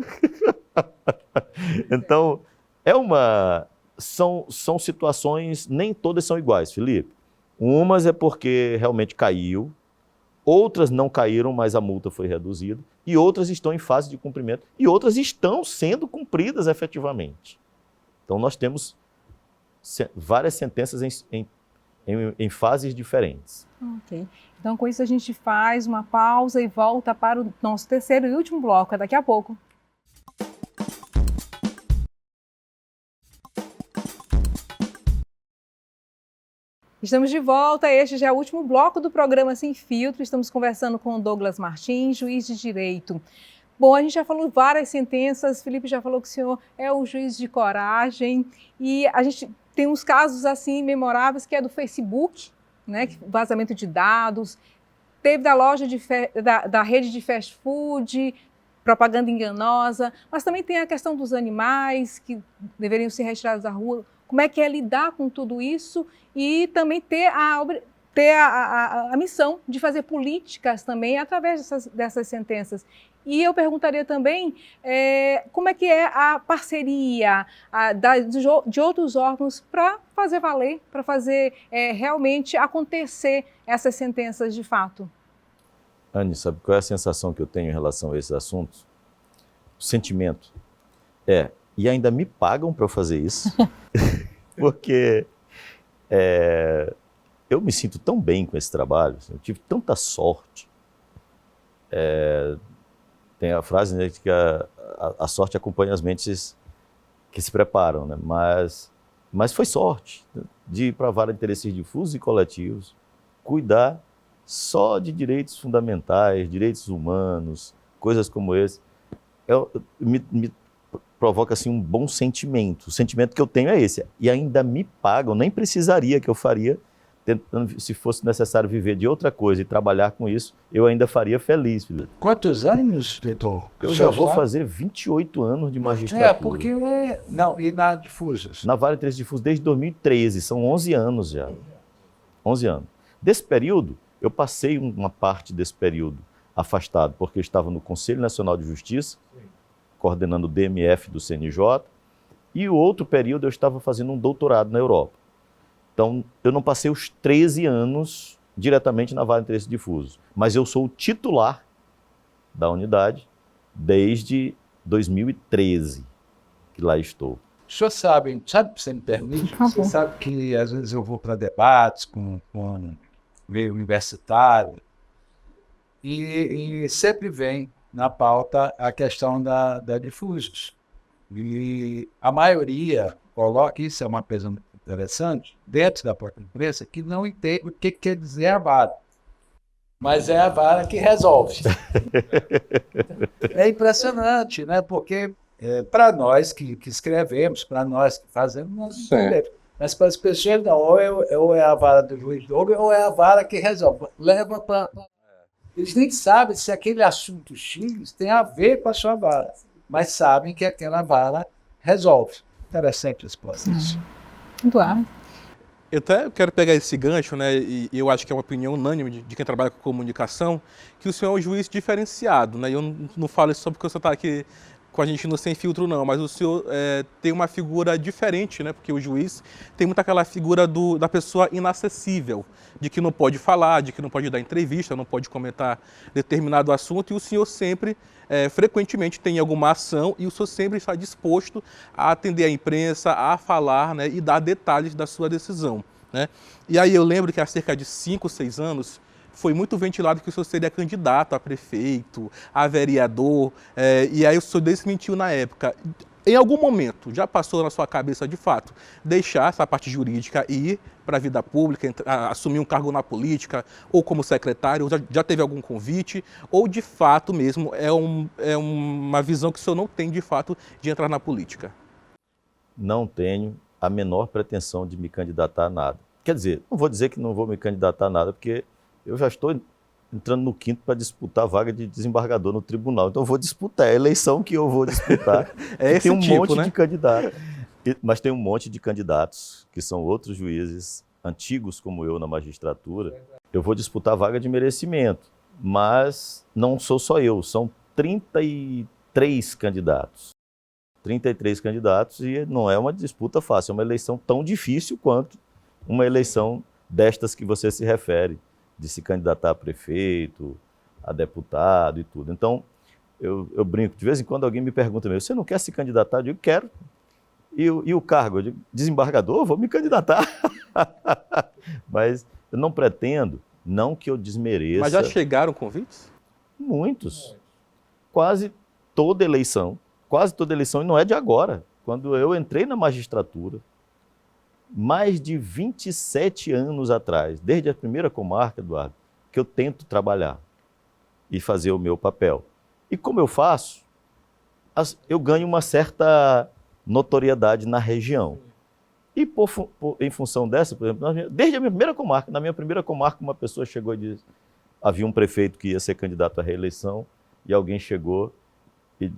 Então, são situações, nem todas são iguais, Felipe. Umas é porque realmente caiu, outras não caíram, mas a multa foi reduzida, e outras estão em fase de cumprimento, e outras estão sendo cumpridas efetivamente. Então, nós temos várias sentenças em fases diferentes. Ok. Então, com isso, a gente faz uma pausa e volta para o nosso terceiro e último bloco. É daqui a pouco. Estamos de volta, este já é o último bloco do programa Sem Filtro. Estamos conversando com o Douglas Martins, juiz de direito. Bom, a gente já falou várias sentenças, Felipe já falou que o senhor é o juiz de coragem e a gente tem uns casos assim memoráveis que é do Facebook, né, vazamento de dados, teve da loja da rede de fast food, propaganda enganosa, mas também tem a questão dos animais que deveriam ser retirados da rua. Como é que é lidar com tudo isso e também ter a missão de fazer políticas também através dessas sentenças. E eu perguntaria também como é que é a parceria de outros órgãos para fazer valer, para fazer realmente acontecer essas sentenças de fato. Anny, sabe qual é a sensação que eu tenho em relação a esses assuntos? O sentimento. E ainda me pagam para eu fazer isso, porque eu me sinto tão bem com esse trabalho, assim, eu tive tanta sorte. Tem a frase, né, que a sorte acompanha as mentes que se preparam, né? Mas foi sorte de ir para a vara de interesses difusos e coletivos, cuidar só de direitos fundamentais, direitos humanos, coisas como esse. Me provoca assim, um bom sentimento. O sentimento que eu tenho é esse. E ainda me pagam, nem precisaria que eu faria, se fosse necessário viver de outra coisa e trabalhar com isso, eu ainda faria feliz, Felipe. Quantos anos, doutor? Eu já vou fazer 28 anos de magistratura. Porque... Não, e na Difusas? Na Vara de Interesses Difusos desde 2013, são 11 anos já. 11 anos. Desse período, eu passei uma parte desse período afastado, porque eu estava no Conselho Nacional de Justiça, coordenando o DMF do CNJ, e o outro período eu estava fazendo um doutorado na Europa. Então, eu não passei os 13 anos diretamente na Vara de Interesses Difusos, mas eu sou o titular da unidade desde 2013, que lá estou. O senhor sabe, se você me permite, você sabe que às vezes eu vou para debates com meio universitário e sempre vem na pauta a questão da Difusas. E a maioria coloca, isso é uma coisa interessante, dentro da própria imprensa, que não entende o que quer dizer a vara. Mas é a vara que resolve. É impressionante, né? Porque para nós que escrevemos, para nós que fazemos, nós não entendemos. Mas para as pessoas, não, ou é a vara do juiz Douglas, ou é a vara que resolve. Leva para... Eles nem sabem se aquele assunto X tem a ver com a sua vara, mas sabem que aquela vara resolve. Interessante esse processo. Eduardo. Eu até quero pegar esse gancho, né, e eu acho que é uma opinião unânime de quem trabalha com comunicação, que o senhor é um juiz diferenciado, né? Eu não falo isso só porque o senhor está aqui com a gente no Sem Filtro, não, mas o senhor tem uma figura diferente, né? Porque o juiz tem muito aquela figura da pessoa inacessível, de que não pode falar, de que não pode dar entrevista, não pode comentar determinado assunto, e o senhor sempre, frequentemente, tem alguma ação, e o senhor sempre está disposto a atender a imprensa, a falar, né, e dar detalhes da sua decisão, né? E aí eu lembro que há cerca de 5, 6 anos, foi muito ventilado que o senhor seria candidato a prefeito, a vereador, e aí o senhor desmentiu na época. Em algum momento, já passou na sua cabeça, de fato, deixar essa parte jurídica e ir para a vida pública, assumir um cargo na política, ou como secretário, já teve algum convite, ou de fato mesmo é uma visão que o senhor não tem de fato de entrar na política? Não tenho a menor pretensão de me candidatar a nada. Quer dizer, não vou dizer que não vou me candidatar a nada, porque eu já estou entrando no quinto para disputar a vaga de desembargador no tribunal. Então eu vou disputar, é a eleição que eu vou disputar. Esse tem um tipo, monte né? de candidatos, mas tem um monte de candidatos que são outros juízes antigos como eu na magistratura. Eu vou disputar a vaga de merecimento, mas não sou só eu, são 33 candidatos. 33 candidatos e não é uma disputa fácil, é uma eleição tão difícil quanto uma eleição destas que você se refere, de se candidatar a prefeito, a deputado e tudo. Então, eu brinco, de vez em quando alguém me pergunta, você não quer se candidatar? Eu digo, quero. E o cargo? Eu digo, desembargador, vou me candidatar. Mas eu não pretendo, não que eu desmereça. Mas já chegaram convites? Muitos. Quase toda eleição, e não é de agora. Quando eu entrei na magistratura, mais de 27 anos atrás, desde a primeira comarca, Eduardo, que eu tento trabalhar e fazer o meu papel. E como eu faço, eu ganho uma certa notoriedade na região. E em função dessa, por exemplo, desde a minha primeira comarca, na minha primeira comarca, uma pessoa chegou e disse, havia um prefeito que ia ser candidato à reeleição, e alguém chegou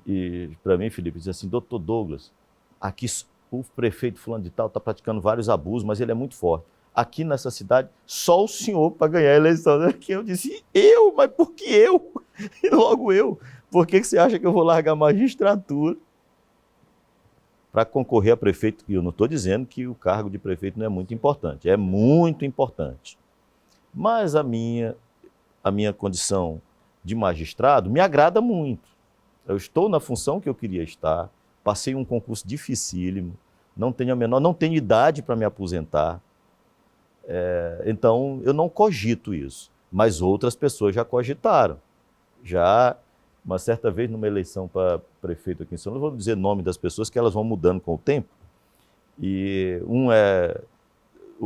e para mim, Felipe, disse assim, doutor Douglas, aqui o prefeito fulano de tal está praticando vários abusos, mas ele é muito forte. Aqui nessa cidade, só o senhor para ganhar a eleição. Que eu disse, mas por que eu? E logo eu. Por que você acha que eu vou largar a magistratura para concorrer a prefeito? E eu não estou dizendo que o cargo de prefeito não é muito importante. É muito importante. Mas a minha condição de magistrado me agrada muito. Eu estou na função que eu queria estar. Passei um concurso dificílimo, não tenho idade para me aposentar. Então, eu não cogito isso, mas outras pessoas já cogitaram. Já, uma certa vez, numa eleição para prefeito aqui em São Paulo, não vou dizer o nome das pessoas, que elas vão mudando com o tempo, e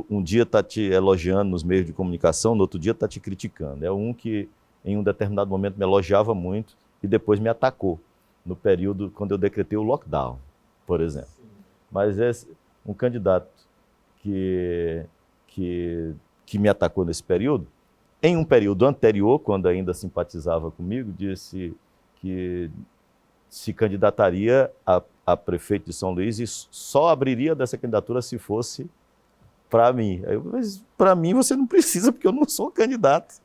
um dia está te elogiando nos meios de comunicação, no outro dia está te criticando. É um que, em um determinado momento, me elogiava muito e depois me atacou. No período quando eu decretei o lockdown, por exemplo. Sim. Mas um candidato que me atacou nesse período, em um período anterior, quando ainda simpatizava comigo, disse que se candidataria a prefeito de São Luís e só abriria dessa candidatura se fosse para mim. Mas para mim você não precisa, porque eu não sou candidato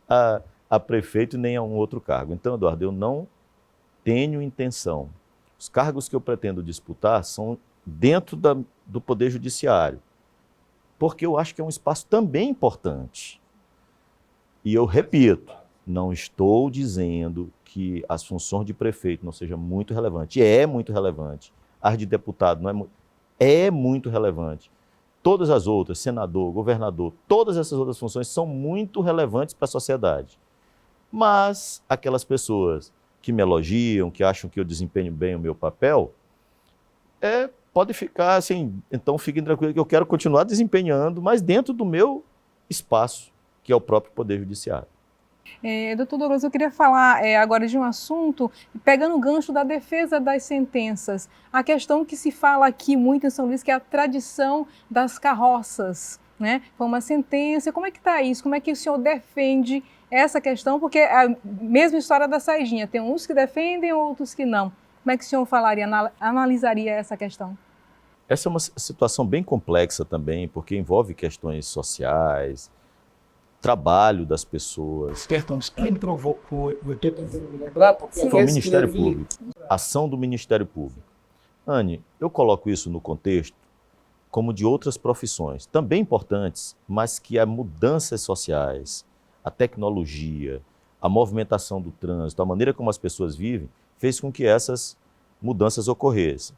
a prefeito nem a um outro cargo. Então, Eduardo, eu não tenho intenção. Os cargos que eu pretendo disputar são dentro do Poder Judiciário, porque eu acho que é um espaço também importante. E eu repito, não estou dizendo que as funções de prefeito não sejam muito relevantes. É muito relevante. As de deputado não é muito relevante. Todas as outras, senador, governador, todas essas outras funções são muito relevantes para a sociedade. Mas aquelas pessoas que me elogiam, que acham que eu desempenho bem o meu papel, pode ficar assim, então fiquem tranquilos que eu quero continuar desempenhando, mas dentro do meu espaço, que é o próprio Poder Judiciário. Doutor Douglas, eu queria falar agora de um assunto, pegando o gancho da defesa das sentenças, a questão que se fala aqui muito em São Luís, que é a tradição das carroças, né? Foi uma sentença, como é que está isso? Como é que o senhor defende essa questão? Porque é a mesma história da saidinha, tem uns que defendem, outros que não. Como é que o senhor analisaria essa questão? Essa é uma situação bem complexa também, porque envolve questões sociais, trabalho das pessoas. Perguntamos quem provocou, eu estou tentando lembrar, porque foi o Ministério Público, ação do Ministério Público. Anne, eu coloco isso no contexto como de outras profissões, também importantes, mas que as mudanças sociais, a tecnologia, a movimentação do trânsito, a maneira como as pessoas vivem, fez com que essas mudanças ocorressem.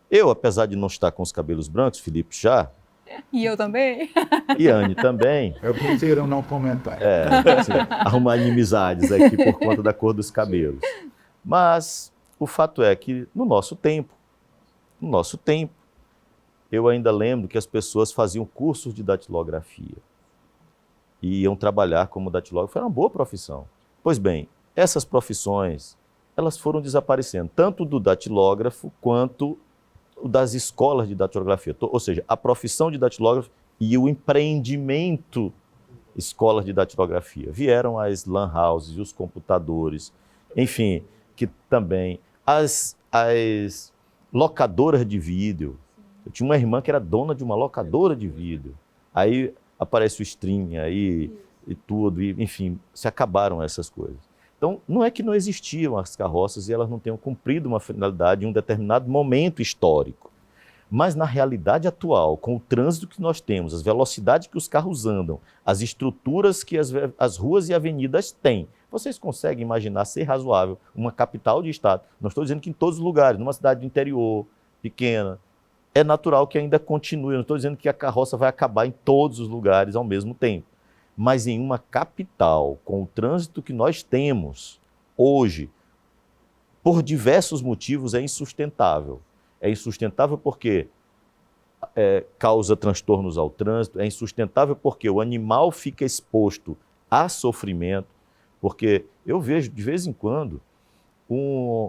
Eu, apesar de não estar com os cabelos brancos, Felipe já... E eu também. E Anne também. Eu prefiro não comentar. Arrumar inimizades aqui por conta da cor dos cabelos. Mas o fato é que no nosso tempo, eu ainda lembro que as pessoas faziam cursos de datilografia e iam trabalhar como datilógrafo. Era uma boa profissão. Pois bem, essas profissões, elas foram desaparecendo, tanto do datilógrafo quanto das escolas de datilografia. Ou seja, a profissão de datilógrafo e o empreendimento escolas de datilografia, vieram as lan houses, os computadores, enfim, que também as locadoras de vídeo. Eu tinha uma irmã que era dona de uma locadora de vídeo. Aí aparece o streaming aí e tudo, e, enfim, se acabaram essas coisas. Então, não é que não existiam as carroças e elas não tenham cumprido uma finalidade em um determinado momento histórico. Mas na realidade atual, com o trânsito que nós temos, as velocidades que os carros andam, as estruturas que as ruas e avenidas têm, vocês conseguem imaginar ser razoável uma capital de estado? Não estou dizendo que em todos os lugares, numa cidade do interior, pequena, é natural que ainda continue. Não estou dizendo que a carroça vai acabar em todos os lugares ao mesmo tempo. Mas em uma capital, com o trânsito que nós temos hoje, por diversos motivos, é insustentável. É insustentável porque causa transtornos ao trânsito, é insustentável porque o animal fica exposto a sofrimento, porque eu vejo de vez em quando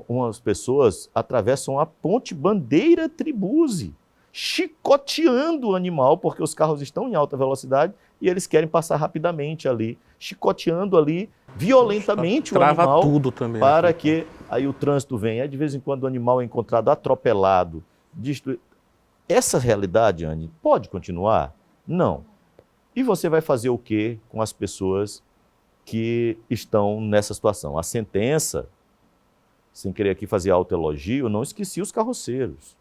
umas pessoas atravessam a ponte Bandeira Tribuzzi, chicoteando o animal, porque os carros estão em alta velocidade e eles querem passar rapidamente ali, chicoteando ali violentamente o animal, tudo também, para que aí o trânsito venha. De vez em quando o animal é encontrado atropelado, destruído. Essa realidade, Anne, pode continuar? Não. E você vai fazer o quê com as pessoas que estão nessa situação? A sentença, sem querer aqui fazer autoelogio, não esqueci os carroceiros.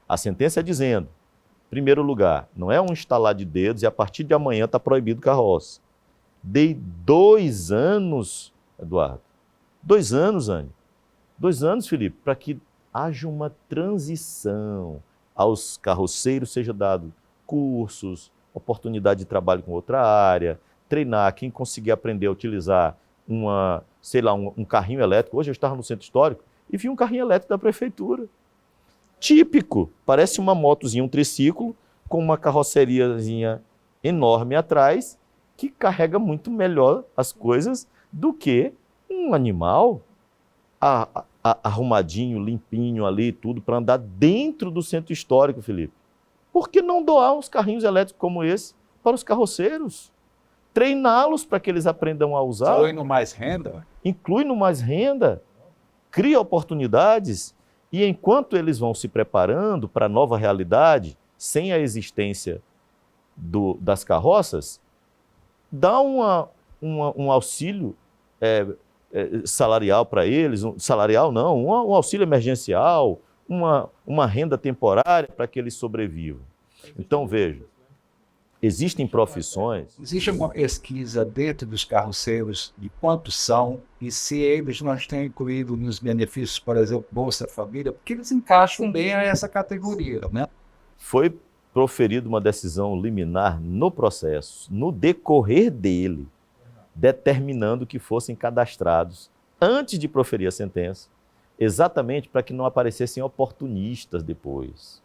A sentença é dizendo, em primeiro lugar, não é um estalar de dedos e a partir de amanhã está proibido carroça. Dei 2 anos, Eduardo. 2 anos, Anne. 2 anos, Felipe, para que haja uma transição. Aos carroceiros seja dado cursos, oportunidade de trabalho com outra área, treinar quem conseguir aprender a utilizar um carrinho elétrico. Hoje eu estava no centro histórico e vi um carrinho elétrico da prefeitura. Típico, parece uma motozinha, um triciclo, com uma carroceriazinha enorme atrás, que carrega muito melhor as coisas do que um animal arrumadinho, limpinho ali, tudo, para andar dentro do centro histórico, Felipe. Por que não doar uns carrinhos elétricos como esse para os carroceiros? Treiná-los para que eles aprendam a usar. Inclui no Mais Renda. Inclui no Mais Renda, cria oportunidades. E enquanto eles vão se preparando para a nova realidade, sem a existência das carroças, dá um auxílio salarial para eles, salarial não, um auxílio emergencial, uma renda temporária para que eles sobrevivam. Então, veja, existem profissões... Existe uma pesquisa dentro dos carroceiros de quantos são e se eles não têm incluído nos benefícios, por exemplo, Bolsa Família, porque eles encaixam bem a essa categoria, né? Foi proferida uma decisão liminar no processo, no decorrer dele, determinando que fossem cadastrados antes de proferir a sentença, exatamente para que não aparecessem oportunistas depois.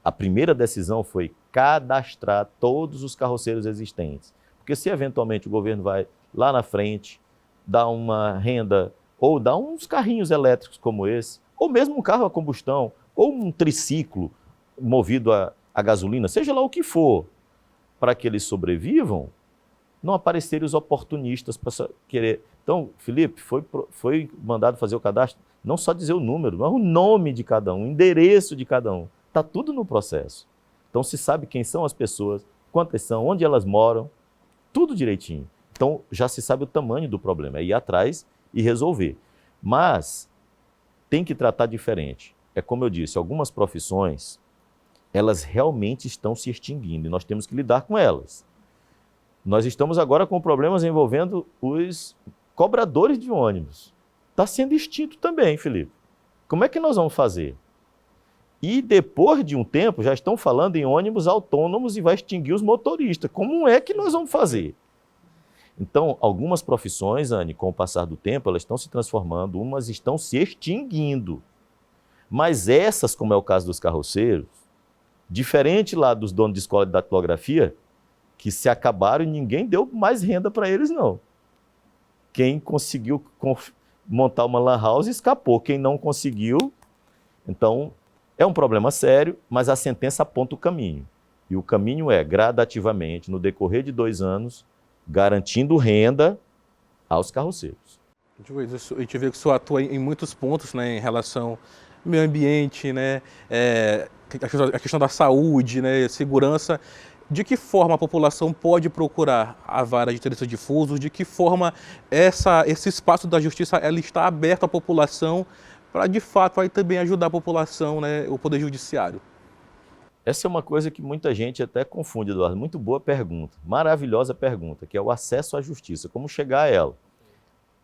A primeira decisão foi cadastrar todos os carroceiros existentes, porque se eventualmente o governo vai lá na frente dar uma renda ou dar uns carrinhos elétricos como esse, ou mesmo um carro a combustão, ou um triciclo movido a gasolina, seja lá o que for, para que eles sobrevivam, não aparecerem os oportunistas para querer. Então, Felipe, foi mandado fazer o cadastro, não só dizer o número, mas o nome de cada um, o endereço de cada um. Está tudo no processo. Então, se sabe quem são as pessoas, quantas são, onde elas moram, tudo direitinho. Então, já se sabe o tamanho do problema, é ir atrás e resolver. Mas tem que tratar diferente. É como eu disse, algumas profissões, elas realmente estão se extinguindo e nós temos que lidar com elas. Nós estamos agora com problemas envolvendo os cobradores de ônibus. Está sendo extinto também, Felipe. Como é que nós vamos fazer? E depois de um tempo, já estão falando em ônibus autônomos e vai extinguir os motoristas. Como é que nós vamos fazer? Então, algumas profissões, Anne, com o passar do tempo, elas estão se transformando, umas estão se extinguindo. Mas essas, como é o caso dos carroceiros, diferente lá dos donos de escola de datilografia, que se acabaram e ninguém deu mais renda para eles, não. Quem conseguiu montar uma lan house escapou, quem não conseguiu, então... É um problema sério, mas a sentença aponta o caminho. E o caminho é, gradativamente, no decorrer de 2 anos, garantindo renda aos carroceiros. A gente vê que o senhor atua em muitos pontos, né, em relação ao meio ambiente, né, a questão da saúde, né, segurança. De que forma a população pode procurar a vara de interesses difusos? De que forma esse espaço da justiça ela está aberto à população para, de fato, aí também ajudar a população, né, o Poder Judiciário? Essa é uma coisa que muita gente até confunde, Eduardo. Muito boa pergunta, maravilhosa pergunta, que é o acesso à justiça, como chegar a ela.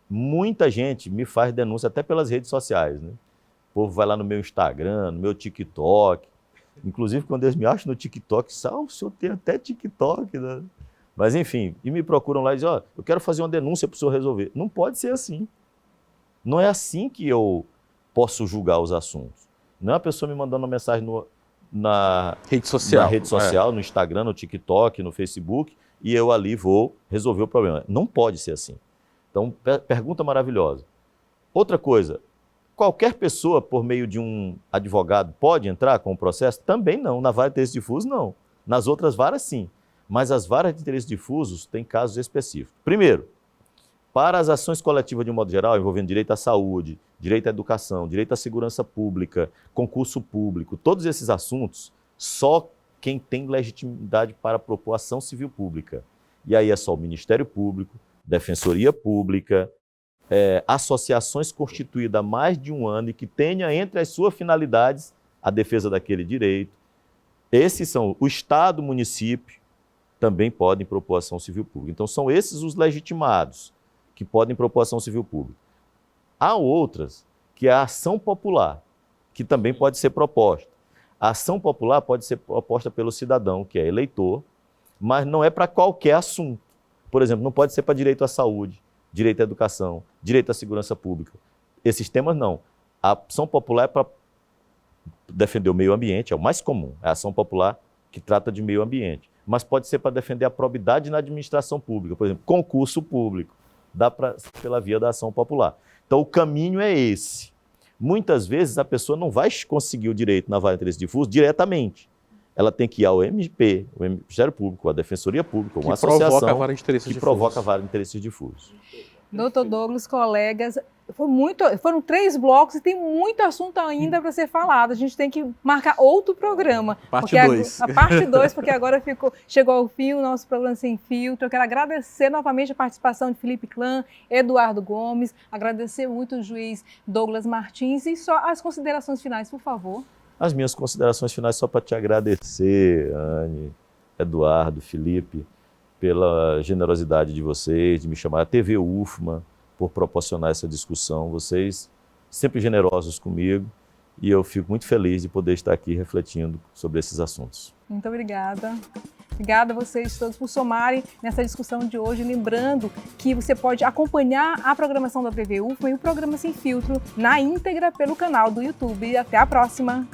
Muita gente me faz denúncia até pelas redes sociais, né? O povo vai lá no meu Instagram, no meu TikTok. Inclusive, quando eles me acham no TikTok, o senhor tem até TikTok, né? Mas, enfim, e me procuram lá e dizem, eu quero fazer uma denúncia para o senhor resolver. Não pode ser assim. Não é assim que eu posso julgar os assuntos. Não é a pessoa me mandando uma mensagem na rede social, no Instagram, no TikTok, no Facebook, e eu ali vou resolver o problema. Não pode ser assim. Então, pergunta maravilhosa. Outra coisa, qualquer pessoa, por meio de um advogado, pode entrar com o processo? Também não. Na vara de interesses difusos, não. Nas outras varas, sim. Mas as varas de interesses difusos têm casos específicos. Primeiro, para as ações coletivas de um modo geral, envolvendo direito à saúde, direito à educação, direito à segurança pública, concurso público, todos esses assuntos, só quem tem legitimidade para propor ação civil pública. E aí é só o Ministério Público, Defensoria Pública, associações constituídas há mais de 1 ano e que tenha entre as suas finalidades a defesa daquele direito. Esses são o Estado, o município, também podem propor ação civil pública. Então são esses os legitimados que podem propor ação civil pública. Há outras, que é a ação popular, que também pode ser proposta. A ação popular pode ser proposta pelo cidadão, que é eleitor, mas não é para qualquer assunto. Por exemplo, não pode ser para direito à saúde, direito à educação, direito à segurança pública. Esses temas não. A ação popular é para defender o meio ambiente, é o mais comum, é a ação popular que trata de meio ambiente. Mas pode ser para defender a probidade na administração pública, por exemplo, concurso público, dá pela via da ação popular. Então o caminho é esse. Muitas vezes a pessoa não vai conseguir o direito na vara de interesses difusos diretamente. Ela tem que ir ao MP, o Ministério Público, a Defensoria Pública, uma associação que provoca a vara de interesses difusos. Doutor Douglas, colegas, foram 3 blocos e tem muito assunto ainda para ser falado. A gente tem que marcar outro programa. Parte 2. A parte 2, porque agora chegou ao fim o nosso programa Sem Filtro. Eu quero agradecer novamente a participação de Felipe Clã, Eduardo Gomes, agradecer muito o juiz Douglas Martins e só as considerações finais, por favor. As minhas considerações finais só para te agradecer, Anne, Eduardo, Felipe, pela generosidade de vocês, de me chamar a TV UFMA, por proporcionar essa discussão. Vocês sempre generosos comigo e eu fico muito feliz de poder estar aqui refletindo sobre esses assuntos. Muito obrigada. Obrigada a vocês todos por somarem nessa discussão de hoje. Lembrando que você pode acompanhar a programação da TV UFMA e o programa Sem Filtro na íntegra pelo canal do YouTube. Até a próxima!